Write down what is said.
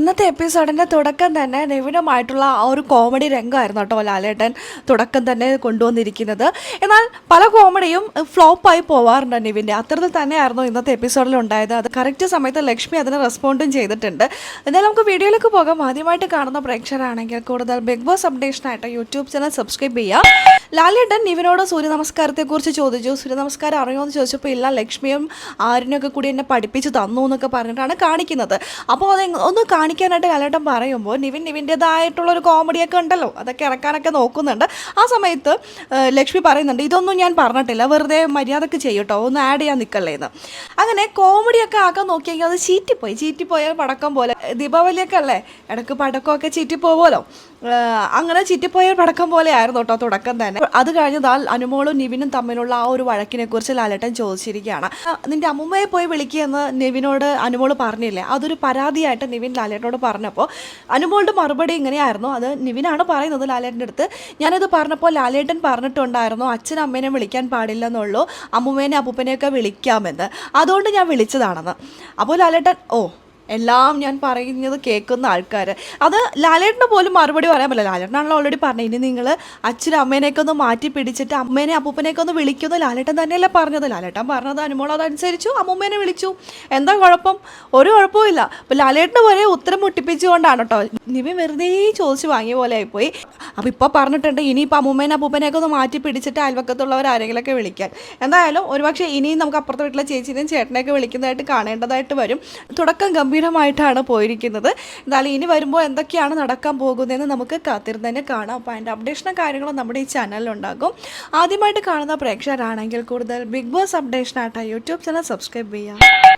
ഇന്നത്തെ എപ്പിസോഡിൻ്റെ തുടക്കം തന്നെ നിവിനുമായിട്ടുള്ള ആ ഒരു കോമഡി രംഗമായിരുന്നു കേട്ടോ ലാലേട്ടൻ തുടക്കം തന്നെ കൊണ്ടുവന്നിരിക്കുന്നത്. എന്നാൽ പല കോമഡിയും ഫ്ലോപ്പായി പോവാറുണ്ട് നിവിൻ്റെ. അത്തരത്തിൽ തന്നെയായിരുന്നു ഇന്നത്തെ എപ്പിസോഡിൽ ഉണ്ടായത്. അത് കറക്റ്റ് സമയത്ത് ലക്ഷ്മി അതിന് റെസ്പോണ്ടും ചെയ്തിട്ടുണ്ട്. എന്നാൽ നമുക്ക് വീഡിയോയിലേക്ക് പോകാം. ആദ്യമായിട്ട് കാണുന്ന പ്രേക്ഷകരാണെങ്കിൽ കൂടുതൽ ബിഗ് ബോസ് അപ്ഡേഷനായിട്ട് യൂട്യൂബ് ചാനൽ സബ്സ്ക്രൈബ് ചെയ്യുക. ലാലേട്ടൻ നിവിനോട് സൂര്യ നമസ്കാരത്തെക്കുറിച്ച് ചോദിച്ചു. സൂര്യ നമസ്കാരം അറിയുമോ എന്ന് ചോദിച്ചപ്പോൾ ഇല്ല, ലക്ഷ്മിയും ആരിനൊക്കെ കൂടി എന്നെ പഠിപ്പിച്ച് തന്നു എന്നൊക്കെ പറഞ്ഞിട്ടാണ് കാണിക്കുന്നത്. അപ്പോൾ അത് ഒന്ന് കാണിക്കാനായിട്ട് ലാലേട്ടൻ പറയുമ്പോൾ നിവിൻ്റേതായിട്ടുള്ളൊരു കോമഡിയൊക്കെ ഉണ്ടല്ലോ, അതൊക്കെ ഇറക്കാനൊക്കെ നോക്കുന്നുണ്ട്. ആ സമയത്ത് ലക്ഷ്മി പറയുന്നുണ്ട്, ഇതൊന്നും ഞാൻ പറഞ്ഞിട്ടില്ല, വെറുതെ മര്യാദക്ക് ചെയ്യട്ടോ, ഒന്ന് ആഡ് ചെയ്യാൻ നിൽക്കല്ലേന്ന്. അങ്ങനെ കോമഡിയൊക്കെ ആക്കാൻ നോക്കിയെങ്കിൽ അത് ചീറ്റിപ്പോയ പടക്കം പോലെ. ദീപാവലിയൊക്കെ അല്ലേ, ഇടയ്ക്ക് പടക്കമൊക്കെ ചീറ്റിപ്പോവുമല്ലോ, അങ്ങനെ ചീറ്റിപ്പോയ പടക്കം പോലെ ആയിരുന്നു കേട്ടോ തുടക്കം തന്നെ. അത് കഴിഞ്ഞതാൽ അനുമോളും നിവിനും തമ്മിലുള്ള ആ ഒരു വഴക്കിനെ കുറിച്ച് ലാലേട്ടൻ ചോദിച്ചിരിക്കുകയാണ്. നിന്റെ അമ്മുമ്മയെ പോയി വിളിക്കുകയെന്ന് നിവിനോട് അനുമോൾ പറഞ്ഞില്ലേ, അതൊരു പരാതിയായിട്ട് നിവിൻ ലാലേട്ടനോട് പറഞ്ഞപ്പോൾ അനുമോളുടെ മറുപടി ഇങ്ങനെയായിരുന്നു. അത് നിവിനാണ് പറയുന്നത് ലാലേട്ടൻ്റെ അടുത്ത്. ഞാനിത് പറഞ്ഞപ്പോൾ ലാലേട്ടൻ പറഞ്ഞിട്ടുണ്ടായിരുന്നു അച്ഛനും അമ്മേനെ വിളിക്കാൻ പാടില്ലെന്നുള്ളൂ, അമ്മുമ്മേനെ അപ്പൂപ്പനെയൊക്കെ വിളിക്കാമെന്ന്, അതുകൊണ്ട് ഞാൻ വിളിച്ചതാണെന്ന്. അപ്പോൾ ലാലേട്ടൻ എല്ലാം ഞാൻ പറയുന്നത് കേൾക്കുന്ന ആൾക്കാർ, അത് ലാലേട്ടന് പോലും മറുപടി പറയാൻ പറ്റില്ല. ലാലേട്ടനാണല്ലോ ഓൾറെഡി പറഞ്ഞത്, ഇനി നിങ്ങൾ അച്ഛനും അമ്മേനെയൊക്കെ ഒന്ന് മാറ്റി പിടിച്ചിട്ട് അമ്മേനെ അപ്പൂപ്പനെയൊക്കെ ഒന്ന് വിളിക്കുന്നു ലാലേട്ടൻ തന്നെയല്ലേ പറഞ്ഞത്. ലാലേട്ടൻ പറഞ്ഞത് അനുമോൾ അതനുസരിച്ചു, അമ്മൂമ്മേനെ വിളിച്ചു, എന്താ കുഴപ്പം? ഒരു കുഴപ്പമില്ല. അപ്പോൾ ലാലേട്ടന് വരെ ഉത്തരം മുട്ടിപ്പിച്ചുകൊണ്ടാണ് കേട്ടോ നിവി വെറുതെ ചോദിച്ച് വാങ്ങിയ പോലെ ആയിപ്പോയി. അപ്പോൾ ഇപ്പോൾ പറഞ്ഞിട്ടുണ്ട് ഇനിയിപ്പോൾ അമ്മൂമ്മേനെ അപ്പൂപ്പനെയൊക്കെ ഒന്ന് മാറ്റി പിടിച്ചിട്ട് അയൽവക്കത്തുള്ളവർ ആരെങ്കിലുമൊക്കെ വിളിക്കാൻ. എന്തായാലും ഒരുപക്ഷെ ഇനിയും നമുക്ക് അപ്പുറത്തെ വീട്ടിലെ ചേച്ചീനെയും ചേട്ടനെയൊക്കെ വിളിക്കുന്നതായിട്ട് കാണേണ്ടതായിട്ട് വരും. തുടക്കം ഗംഭീരമായിട്ടാണ് പോയിരിക്കുന്നത്. എന്തായാലും ഇനി വരുമ്പോൾ എന്തൊക്കെയാണ് നടക്കാൻ പോകുന്നതെന്ന് നമുക്ക് കാത്തിരുന്ന് തന്നെ കാണാം. അപ്പോൾ അതിൻ്റെ അപ്ഡേഷനും കാര്യങ്ങളും നമ്മുടെ ഈ ചാനലിലുണ്ടാകും. ആദ്യമായിട്ട് കാണുന്ന പ്രേക്ഷകരാണെങ്കിൽ കൂടുതൽ ബിഗ് ബോസ് അപ്ഡേഷനായിട്ട് യൂട്യൂബ് ചാനൽ സബ്സ്ക്രൈബ് ചെയ്യുക.